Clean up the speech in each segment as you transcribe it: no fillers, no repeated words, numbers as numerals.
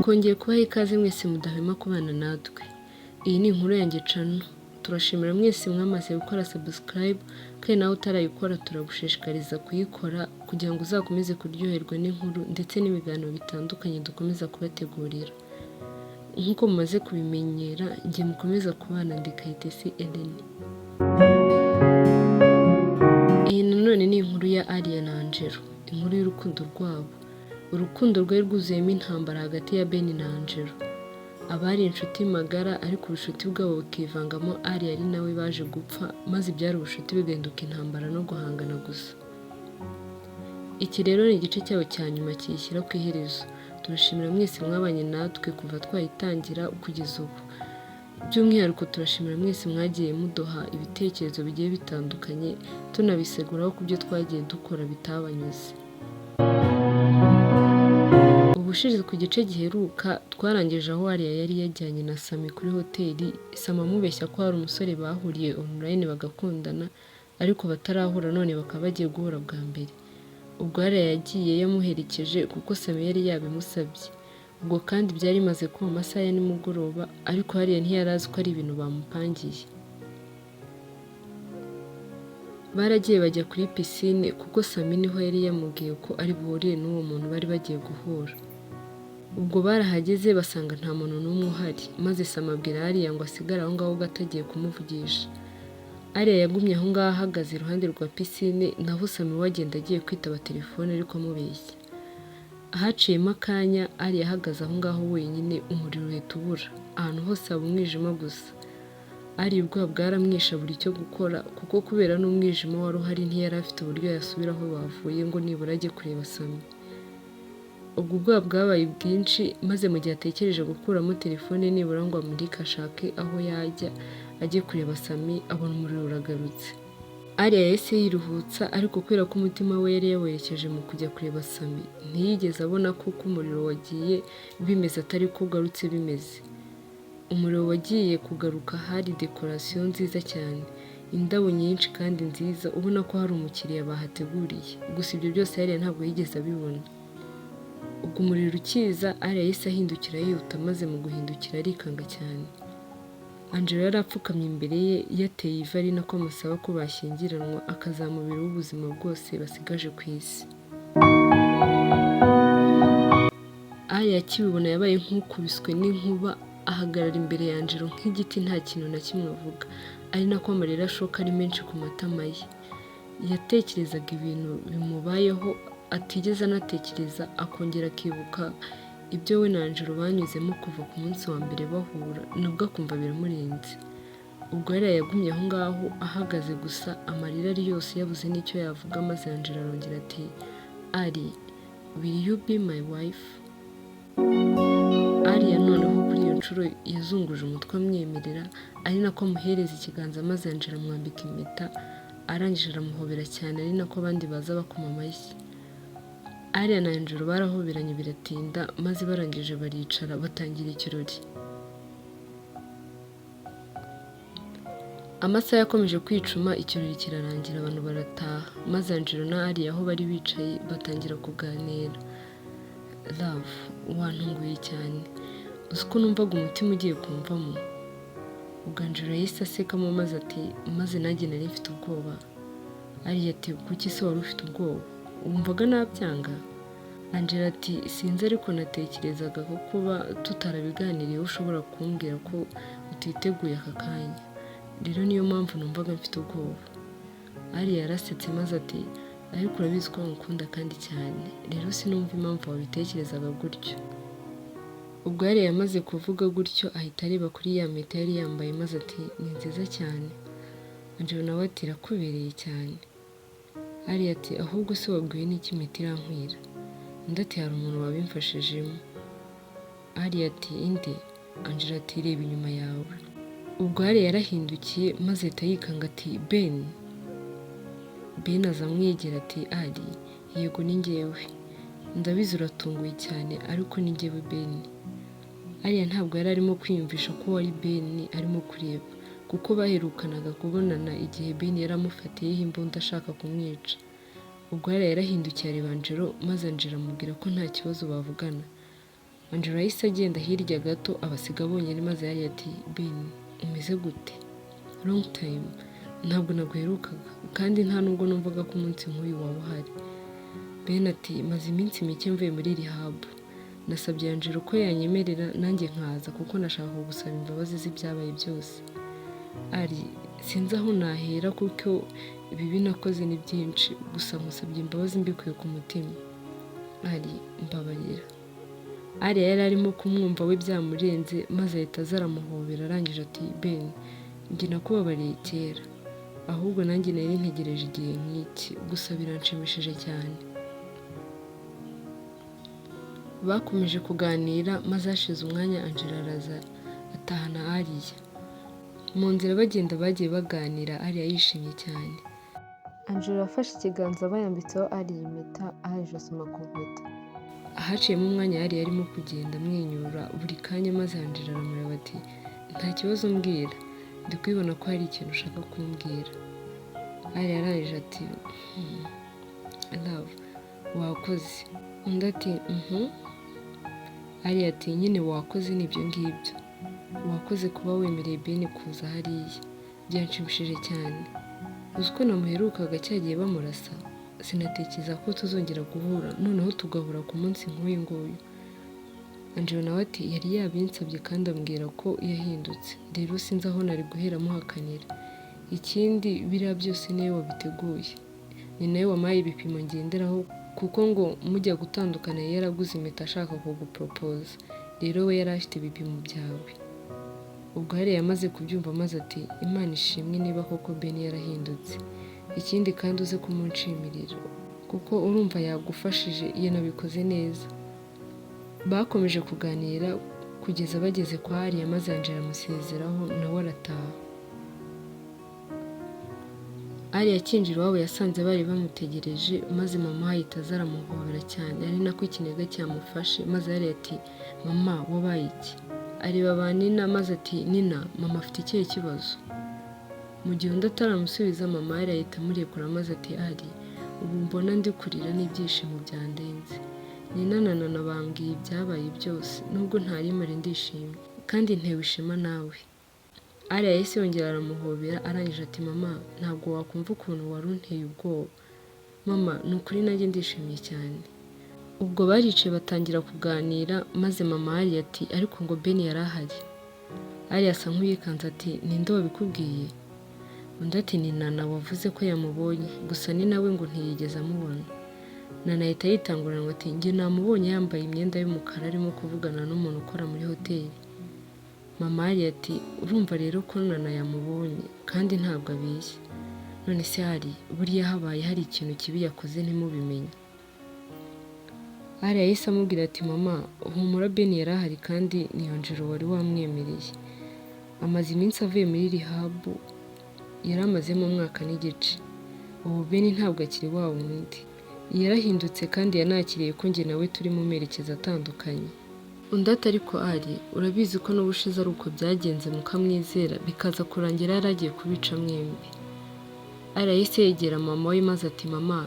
Twongeye kubaha ikaze mwese mudahwema kubana natwe. Iyi ni inkuru yanjye channel. Turashimira mwese mwamaze gukora subscribe, kandi nawe utarayikora turagushishikariza kuyikora kugira ngo uzakomeze kuryoherwa n'inkuru ndetse n'ibiganiro bitandukanye dukomeza kubategurira. Nk'uko mumaze kubimenyera, ngiye mukomeza kubana ndi Kayitesi Ellen. Iyi nanone ni inkuru ya Aliya na Angelo, inkuru y'urukundo rwabo. Urukundo rwari rwuzuyemo intambara hagati ya Ben na Angelo. Abari inshuti magara ariko ubushuti bwabo bukivangamo Aliya ari nawe baje gupfa, maze ibyari ubushuti bigahinduka intambara no guhangana gusa. Iki rero ni igice cyabo cya nyuma kiyishyira ku iherezo. Turashimira mwese mwabanye natwe kuva twayitangira kugeza ubu. By'umwihariko turashimira mwese mwagiye muduha ibitekerezo bigiye bitandukanye, tunabiseguraho ku byo twagiye dukora bitabanyuze. Ubushize ku gice giheruka twarangije aho Aliya yari yajyanye na Sami kuri hoteli. Sami amubeshya ko hari umusore bahuriye online bagakundana ariko batarahura, none bakaba bagiye guhura bwa mbere. Ubwo Aliya yagiye yamuherekeje kuko Sami yari yabimusabye. Ubwo kandi byari bimaze kuba amasaha ya nimugoroba, ariko Aliya ntiyari azi ko ari ibintu bamupangiye. Baragiye bajya kuri piscine kuko Sami niho yari yamubwiye ko ari buhurire n'uwo muntu bari bagiye guhura. Ubwo barahageze basanga nta muntu n'umwe uhari, maze Sami abwira Aliya ngo asigare aho ngaho gatagiye kumuvugisha. Aliya yagumye aho ngaho ahagaze iruhande rwa piscine, naho Sami wagenda agiye kwitaba telefone ariko amubeshya. Ahaciyemo akanya Aliya ahagaze aho ngaho wenyine, umuriro uhita ubura, ahantu hose haba umwijima gusa. Aliya ubwoba bwaramwishe buri icyo gukora, kuko kubera n'umwijima wari uhari ntiyari afite uburyo yasubira aho bavuye ngo nibura ajye kureba Sami. Ubwo ubwoba bwabaye bwinshi, maze mu gihe atekereje gukuramo telefone nibura ngo amurike ashake aho yajya ajye kureba Sami, abona umuriro uragarutse. Aliya yahise yiruhutsa, ariko kubera ko umutima we yari yawerekeje mu kujya kureba Sami, ntiyigeze abona ko uko umuriro wagiye bimeze atari ko ugarutse bimeze. Umuriro wagiye kugaruka hari dekorasiyo nziza cyane, indabo nyinshi kandi nziza, ubona ko hari umukiriya bahateguriye. Gusa ibyo byose Aliya ntabwo yigeze abibona. Ubwo umuriro ukiza, Aliya yahise ahindukira yihuta, maze mu guhindukira arikanga cyane. Angelo yari apfukamye imbere ye yateye ivi, ari nako amusaba ko bashyingiranwa akazamubira ubuzima bwose basigaje ku isi. Aliya akibibona yabaye nk'ukubiswe n'inkuba, ahagarara imbere ya Angelo nk'igiti nta kintu na kimwe avuga, ari nako amarira ashoka ari menshi ku matama ye. Yatekerezaga ibintu bimubayeho atigeze anatekereza, akongera akibuka ibyo we na Angelo banyuzemo kuva ku munsi wa mbere bahura, nabwo akumva biramurenze. Ubwo Aliya yagumye aho ngaho ahagaze gusa, amarira ari yose yabuze n'icyo yavuga, maze Angelo arongera ati, "Ali, will you be my wife?" Aliya noneho kuri iyo nshuro yazunguje umutwe amwemerera, ari nako amuhereza ikiganza, maze Angelo amwambika impeta, arangije aramuhobera cyane, ari nako abandi baza bakoma amashyi. Aliya na Angelo barahoberanye biratinda, maze barangije baricara batangira ikirori. Amasaha yakomeje kwicuma, ikirori kirarangira, abantu barataha, maze Angelo na Aliya aho bari bicaye batangira kuganira. "Love, wantunguye cyane, uzi ko numvaga umutima ugiye kumvamo." Ubwo Angelo yahise asekamo maze ati, "Maze nanjye nari mfite ubwoba." Aliya ati, "Kuki se wari ufite ubwoba? Wumvaga nabyanga?" Angelo ati, "Sinzi, ariko natekerezaga ko kuba tutarabiganiriyeho ushobora kumbwira ko utiteguye aka kanya. Rero niyo mpamvu numvaga mfite ubwoba." Aliya yarasetse maze ati, "Ariko urabizi ko nkukunda kandi cyane, rero sinumva impamvu wabitekerezaga gutyo." Ubwo Aliya yamaze kuvuga gutyo ahita areba kuri ya mpeta yari yambaye, maze ati, "Ni nziza cyane." Angelo nawe ati, "Irakubereye cyane." Aliya ati, "Ahubwo se wabwiwe n'iki impeta irankwira?" Undi ati, "Hari umuntu wabimfashijemo." Aliya ati, "Inde?" Angelo ati, "Reba inyuma yawe." Ubwo Aliya yarahindukiye maze ahita yikanga ati, "Ben." Ben aza amwegera ati, "Ali, yego ni njyewe. Ndabizi uratunguye cyane, ariko ni njyewe Ben." Aliya ntabwo yari arimo kwiyumvisha ko wari Ben arimo kureba, kuko baherukanaga kubonana igihe Ben yari amufatiyeho imbunda ashaka kumwica. Ubwo Aliya yarahindukiye areba Angelo, maze Angelo amubwira ko nta kibazo bavugana. Angelo yahise agenda hirya gato abasiga bonyine maze yari ati Ben umeze gute? Long time ntabwo naguherukaga kandi nta nubwo numvaga ko umunsi nk'uyu waba uhari. Ben ati maze iminsi mike mvuye muri rehab. Nasabye Angelo ko yanyemerera nanjye nkaza kuko nashaka gusaba imbabazi z'ibyabaye byose. Ari sinzi aho nahera kuko ibibi nakoze ni byinshi gusa musabye imbabazi mbikuye ku mutima. Ari mbabarira. Aliya yari arimo kumwumva we byamurenze maze ahita azaramuhobera arangije ati Ben njye nakubabariye kera ahubwo nanjye nari ntegereje igihe nk'iki gusa biranshimishije cyane. Bakomeje kuganira maze hashize umwanya Angelo araza atahana Aliya. Mu nzira bagenda bagiye baganira Aliya yishimye cyane. Angelo yafashe ikiganza bayambitseho Aliya impeta ahaje asoma ku mpeta. Ahaciyemo umwanya Aliya arimo kugenda amwenyura buri kanya maze Angelo aramureba ati nta kibazo mbwira ndi kwibona ko hari ikintu ushaka kumbwira. Aliya arangije ati love wakoze. Undi ati Aliya ati nyine wakoze nibyo ngibyo wakoze kuba wemereye Ben kuza hariya byanshimishije cyane. Uzi ko namuherukaga cyagiye bamurasa sinatekereza ko tuzongera guhura noneho tugahura ku munsi nk'uyu nguyu. Angelo nawe ati yari yabinsabye kandi ambwira ko yahindutse rero sinzi aho nari guhera muhakanira. Ikindi biriya byose niwe wabiteguye ni nawe wamaye ibipimo ngenderaho kuko ngo mujya gutandukana yaraguze impeta ashaka kugupropose rero we yari afite ibipimo byawe. Ubwo Aliya yamaze kubyumva maze ati Imana ishimwe niba koko Ben yarahindutse. Ikindi kandi uze kumunshimira kuko urumva yagufashije iyo nabikoze neza. Bakomeje kuganira kugeza bageze kwa Aliya maze Angelo amusezeraho nawe arataha. Aliya akinjira iwabo yasanze bari bamutegereje maze mama ahita azaramuhobera cyane ari nako ikiniga cyamufashe maze Aliya ati mama wabaye iki? Areba ba Nina maze ati Nina mama afite ikihe kibazo? Mu gihe undi ataramusubiza mama Aliya ahita amurekura maze ati ari ubu mbona ndi kurira n'ibyishimo byandenze. Nina na Nana bambwiye ibyabaye byose nubwo ntari mare ndishimye kandi ntewe ishema nawe. Aliya yahise yongera aramuhobera arangije ati mama ntabwo wakumva ukuntu wari unteye ubwoba. Mama ni ukuri nanjye ndishimye cyane. Ubwo baricaye batangira kuganira maze mama Aliya ati ariko ngo Ben yari ahari. Aliya asa nk'uyikanze ati ninde wabikubwiye? Undi ati ni Nana wavuze ko yamubonye gusa ni nawe ngo ntiyigeze amubona. Nana ahita yitanguranwa ati njye namubonye yambaye imyenda y'umukara arimo kuvugana n'umuntu ukora muri hoteli. Mama Aliya ati urumva rero ko Nana yamubonye kandi ntabwo abeshya. None se hari buriya habaye hari ikintu kibi yakoze ntimubimenye. Aliya yahise amubwira ati mama humura Ben yari ahari kandi ni Angelo wari wamwemereye. Amaze iminsi avuye muri rehab yari amazemo umwaka n'igice. Ubu Ben ntabwo akiri wa wundi. Yarahindutse kandi yanakiriye ko njye nawe turi mu merekezo atandukanye. Undi ati ariko ari urabizi ko n'ubushize ari uko byagenze mukamwizera bikaza kurangira yaragiye kubica mwembi. Aliya yahise yegera mama we maze ati mama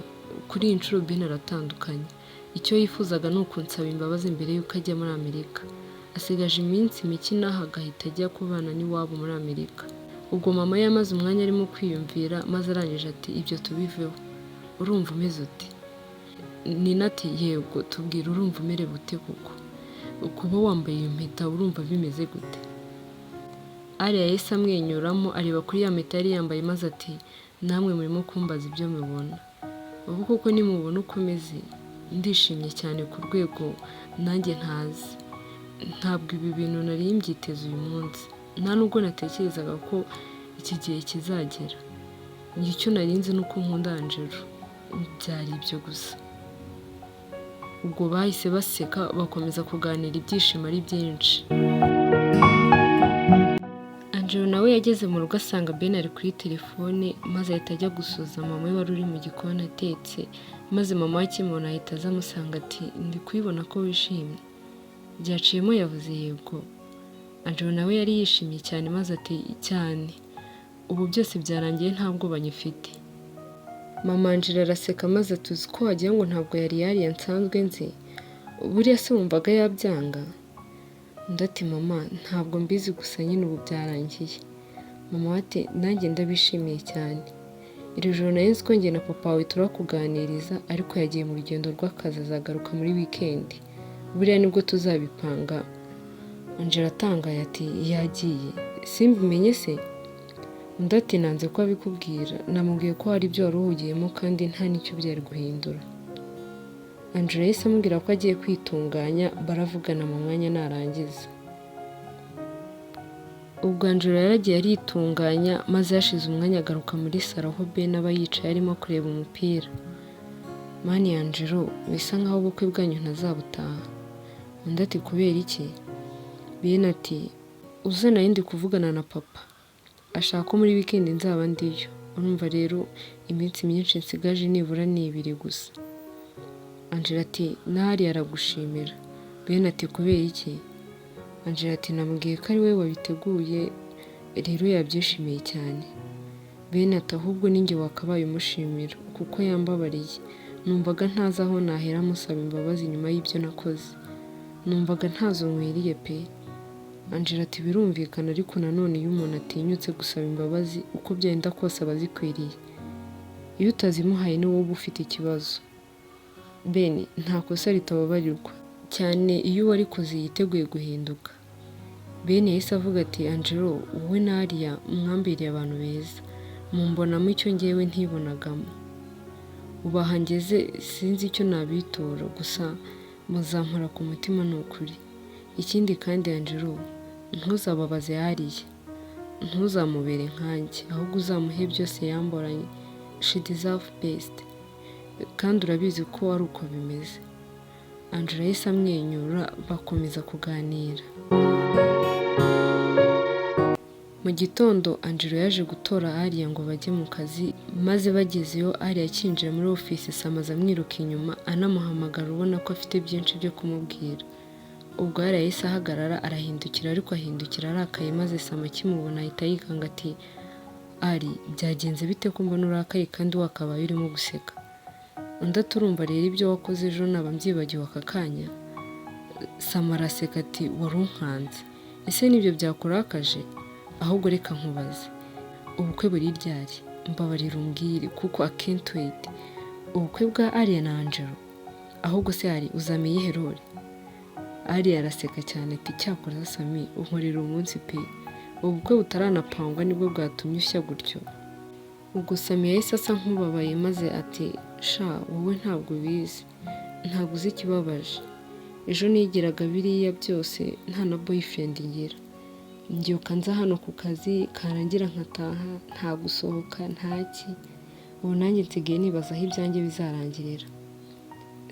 kuri iyi nshuro Ben aratandukanye. Icyo yifuzaga ni ukunsaba imbabazi mbere y'uko ajya muri Amerika. Asigaje iminsi mike naho agahita ajya kubana n'iwabo muri Amerika. Ubwo mama yamaze umwanya arimo kwiyumvira maze arangije ati ibyo tubiveho. Urumva umeze uti? Nina ati yego tubwira urumva umere gute kuko kuba wambaye iyo mpeta urumva bimeze gute? Aliya yahise amwenyuramo areba kuri ya mpeta yari yambaye maze ati namwe murimo kumbaza ibyo mubona. Ubu koko nimubona uko umeze ndishimye cyane ku rwego nanjye ntazi. Ntabwo ibi bintu nari mbyiteze uyu munsi nta nubwo natekerezaga ko iki gihe kizagera. Icyo nari nzi nuko nkunda Angelo byari ibyo gusa. Ubwo bahise baseka bakomeza kuganira ibyishimo ari byinshi. Angelo nawe yageze mu rugo asanga Ben ari kuri telefone maze ahita ajya gusuza mama we wari uri mu gikoni atetse maze mama we akimubona ahita aza amusanga ati ndi kwibona ko wishimye. Byaciyemo yavuze yego. Angelo nawe yari yishimye cyane maze ati cyane ubu byose byarangiye nta bwoba nyifite. Mama Angelo araseka maze atuzi ko wagira ngo ntabwo yari nsanzwe nzi buriya se wumvaga yabyanga? Undi ati mama ntabwo mbizi gusa nyine ubu byarangiye. Mama ati nanjye ndabishimiye cyane. Iri joro nari nzi ko njye na papa wawe turakuganiriza ariko yagiye mu rugendo rw'akazi azagaruka muri weekend. Buriya nibwo tuzabipanga. Angelo atangaye ati yagiye. Simbimenye se? Undi ati nanze ko abikubwira. Namubwiye ko hari ibyo wari uhugiyemo kandi nta n'icyo byari guhindura. Angelo yahise amubwira ko agiye kwitunganya baravugana mu mwanya narangiza. Ubwo Angelo yaragiye aritunganya maze yashize umwanya agaruka muri salo aho Ben aba yicaye arimo kureba umupira. Mani Angelo bisa nkaho ubukwe bwanyu ntazabutaha. Undi ati kubera iki? Ben ati uze nari ndi kuvugana na papa. Ashaka ko muri weekend nzaba ndiyo. Urumva rero iminsi myinshi nsigaje nibura ni 2 gusa. Angelo ati nari aragushimira. Ben ati kubera iki? Angelo ati namubwiye ko ari we wabiteguye rero yabyishimiye cyane. Ben ati ahubwo ninjye wakabaye umushimira kuko yambabariye. Numvaga ntazi aho nahera musaba imbabazi nyuma y'ibyo nakoze. Numvaga ntazo nkwiriye pe. Angelo ati birumvikana ariko nanone iyo umuntu atinyutse gusaba imbabazi uko byenda kose abazikwiriye. Iyo utazimuhaye ni wowe ufite ikibazo. Ben nta kosa ritababarirwa cyane iyo uwarikoze yiteguye guhinduka. Ben yahise avuga ati Angelo wowe na Aliya mwambiriye abantu beza. Mumbonamo icyo ngewe ntibonagamo. Ubaha ngeze sinzi icyo nabitora gusa muzampora ku mutima n'ukuri. Ikindi kandi Angelo ntuzababaze Aliya. Ntuzamubere nkanjye ahubwo uzamuhe byose yamboranye. She deserve best. Kandi urabizi ko ari uko bimeze. Angelo yahise amwenyura bakomeza kuganira. Mu gitondo Angelo yaje gutora Aliya ngo bajye mu kazi maze bagezeyo Aliya akinjira muri office samaza amwiruka inyuma anamuhamagara ubona ko afite byinshi byo kumubwira. Ubwo Aliya yahise ahagarara arahindukira ariko ahindukira arakaye maze Sama akimubona ahita yikanga ati ari byagenze bite ko mbona urakaye kandi wakabaye urimo guseka? Undi aturumva rero ibyo wakoze ejo naba mbyibagiwe aka kanya. Sama araseka ati wari unkanze. Ese nibyo byakurakaje? Ahubwo reka nkubaze. Ubukwe buri ryari? Mbabarira umbwire kuko I can't wait. Ubukwe bwa Aliya na Angelo. Ahubwo se ari uzamenye herore? Aliya araseka cyane ati cyakora Sami unkorera umunsi pe. Ubukwe butaranapangwa nibwo bwatumye ushya gutyo. Ubwo Sami yahise asa nk'ubabaye maze ati sha wowe ntabwo bizi. Ntabwo uzi ikibabaje. Ejo nigiraga biriya byose nta na boyfriend ngira. Ngiuka nza hano ku kazi karangira nkataha nta gusohoka ntaki. Ubu nanjye nsigaye nibaza aho ibyanjye bizarangirira.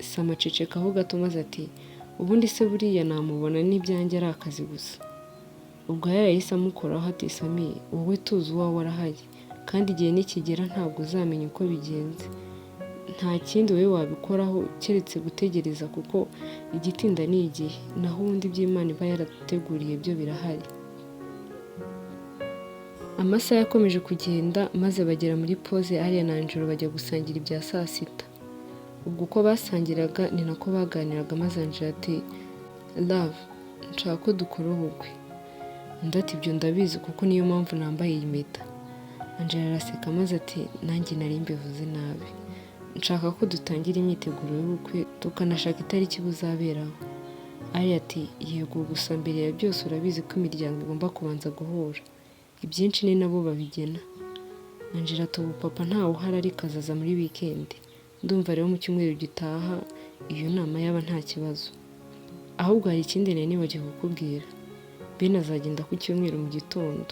Sama acecekaho gato maze ati ubundi se buriya namubona n'ibyanjye ari akazi gusa. Ubwo yahise amukoraho ati Sami wowe tuzi uwawe warahaye kandi igihe nikigera ntabwo uzamenya uko bigenze. Nta kindi wowe wabikoraho keretse gutegereza kuko igitinda ni igihe naho ubundi by'Imana iba yaraduteguriye byo birahari. Amasaha yakomeje kugenda maze bagera muri pause Aliya na Angelo bajya gusangira ibya saa sita. Ubwo uko basangiraga ni nako baganiraga maze Angelo ati love nshaka ko dukora ubukwe. Undi ati ibyo ndabizi kuko niyo mpamvu nambaye iyi mpeta. Angelo araseka maze ati nanjye nari mbivuze nabi. Nshaka ko dutangira imyiteguro y'ubukwe tukanashaka itariki buzaberaho. Aliya ati yego gusa mbere ya byose urabizi ko imiryango igomba kubanza guhura. Ibyinshi ni nabo babigena. Angelo ati ubu papa ntawe uhari ariko azaza muri weekend. Ndumva rero mu cyumweru gitaha iyo nama yaba nta kibazo. Ahubwo hari ikindi nari nibagiwe kukubwira. Ben azagenda ku cyumweru mu gitondo.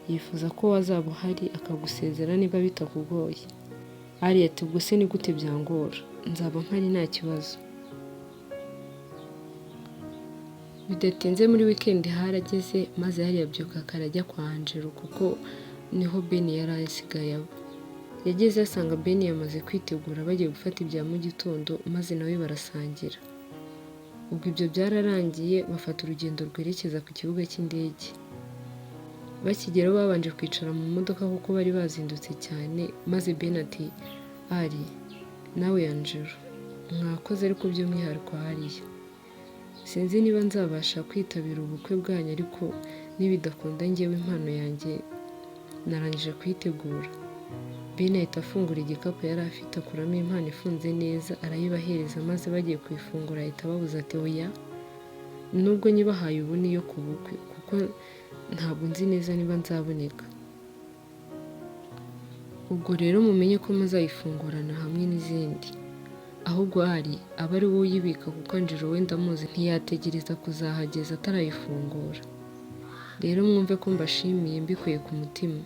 Yifuza ko wazaba uhari akagusezera niba bitakugoye. Aliya ati ubwo se ni gute byangora? Nzaba mpari nta kibazo. Bidatinze muri weekend harageze maze Aliya abyuka akarajya kwa Angelo kuko niho Ben yari asigaye aba. Yageze asanga Ben yamaze kwitegura bagiye gufata ibya mu gitondo maze nawe barasangira. Ubwo ibyo byararangiye bafata urugendo rwerekeza ku kibuga cy'indege. Bakigeraho babanje kwicara mu modoka kuko bari bazindutse cyane maze Ben ati ari nawe Angelo mwakoze ariko by'umwihariko hariya. Sinzi niba nzabasha kwitabira ubukwe bwanyu ariko nibidakunda njyewe impano yanjye narangije kuyitegura. Ben ahita afungura igikapu yari afite akuramo impano ifunze neza arayibahereza maze bagiye kuyifungura ahita ababuza ati oya, nubwo nyibahaye ubu niyo ku bukwe kuko ntabwo nzi neza niba nzaboneka. Ubwo rero mumenye ko muzayifungurana hamwe n'izindi. Ahubwo hari aba ari wowe uyibika kuko Angelo wenda muzi ntiyategereza kuzahageza atarayifungura. Rero mwumve ko mbashimiye mbikuye ku mutima.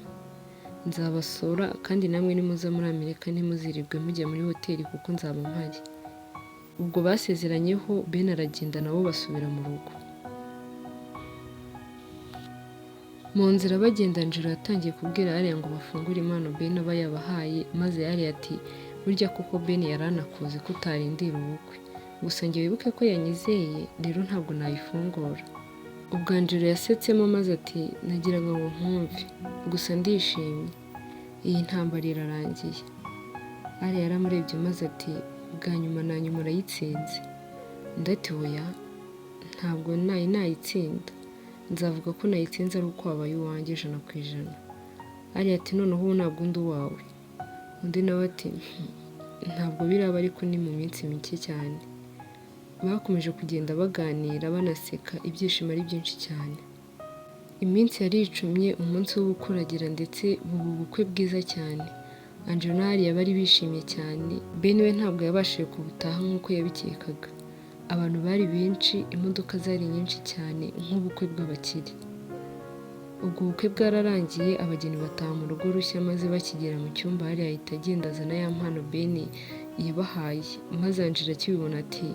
Nzabasura kandi namwe nimuza muri Amerika ntimuzirirwe mujya muri hoteli kuko nzaba mpari. Ubwo basezeranyeho Ben aragenda nabo basubira mu rugo. Mu nzira bagenda Angelo yatangiye kubwira Aliya ngo bafungure impano Ben aba yabahaye maze Aliya ati burya kuko Ben yaranakuzi ko utarindira ubukwe. Gusa njye wibuke ko yanyizeye rero ntabwo nayifungura. Ubwo Angelo yasetsemo maze ati nagiraga ngo nkumve gusa ndishimye. Iyi ntambara irarangiye. Aliya yaramurebye maze ati Bwanyuma na Nyuma urayitsinze. Ndati oya ntabwo nayitsinda. Nzavuga ko nayitsinze ari uko wabaye uwanjye 100%. Aliya ati noneho ubu ntabwo undi uwawe. Undi nawe ati ntabwo biraba ariko ni mu minsi mike cyane. Bakomeje kugenda baganira banaseka ibyishimo ari byinshi cyane. Iminsi yari icumye umunsi w'ubukwe uragera ndetse bubu bukwe bwiza cyane. Angelo na Aliya bari bishimye cyane. Ben we ntabwo yabashije kubutaha nk'uko yabikekaga. Abantu bari benshi, imodoka zari nyinshi cyane nk'ubukwe bw'abakire. Ubwo bukwe bwararangiye abageni bataha mu rugo rushya maze bakigera mu cyumba Aliya ahita agenda azana ya mpano Ben yabahaye maze Angelo akibibona ati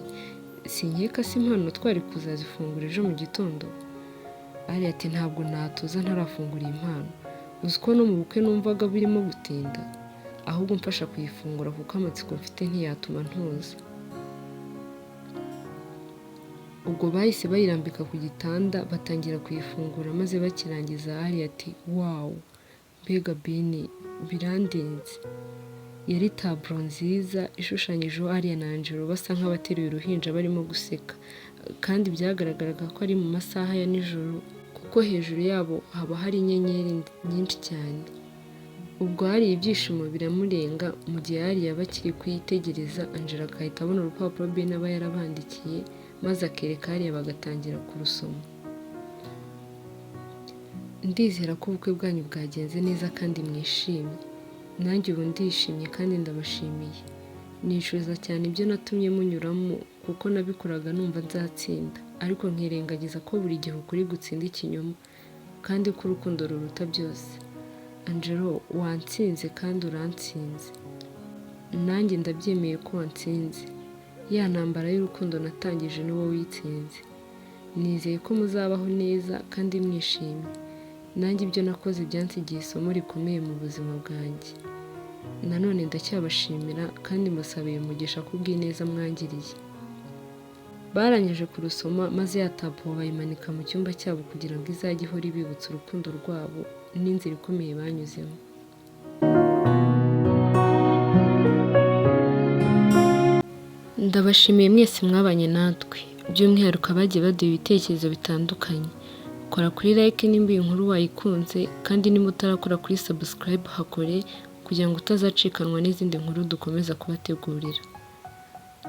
sinkeka si impano twari kuzazifungura ejo mu gitondo. Aliya ati ntabwo natuza ntarafungura iyi mpano. Uzi ko no mu bukwe numvaga birimo gutinda ahubwo mfasha kuyifungura kuko amatsiko mfite ntiyatuma ntuza. Ubwo bahise bayirambika ku gitanda batangira kuyifungura maze bakirangiza Aliya ati wow mbega Ben birandenze. Yari taburo nziza ishushanyijeho Aliya na Angelo basa nk'abateruye uruhinja barimo guseka kandi byagaragaraga ko ari mu masaha ya nijoro kuko hejuru yabo haba hari inyenyeri nyinshi cyane. Ubwo hari ibyishimo biramurenga mu gihe Aliya bakiri kuyitegereza Angelo akahita abona urupapuro Ben aba yarabandikiye maze akereka Aliya bagatangira kurusoma. Ndizera ko ubukwe bwanyu bwagenze neza kandi mwishimye. Nanjye ubu ndishimye kandi ndabashimiye. Nishuza cyane ibyo natumye munyuramo kuko nabikoraga numva nzatsinda ariko nkirengagiza ko buri gihe ukuri gutsinda ikinyoma kandi ko urukundo ruruta byose. Angelo wantsinze kandi urantsinze. Nanjye ndabyemeye ko wantsinze. Ya ntambara y'urukundo natangije ni wowe uyitsinze. Nizeye ko muzabaho neza kandi mwishimye. Nanjye ibyo nakoze byansigiye isomo rikomeye mu buzima bwanjye. Nanone ndacyabashimira kandi mbasabiye umugisha kubw'ineza mwangiriye. Barangije kurusoma maze ya taburo bayimanika mu cyumba cyabo kugira ngo izajye ihora ibibutsa urukundo rwabo n'inzira ikomeye banyuzemo. Ndabashimiye mwese mwabanye natwe, by'umwihariko abagiye baduha ibitekerezo bitandukanye. Kora kuri like nimba iyi nkuru wayikunze kandi niba utarakora kuri subscribe hakore kugira ngo utazacikanwa n'izindi nkuru dukomeza kubategurira.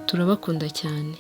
Turabakunda cyane.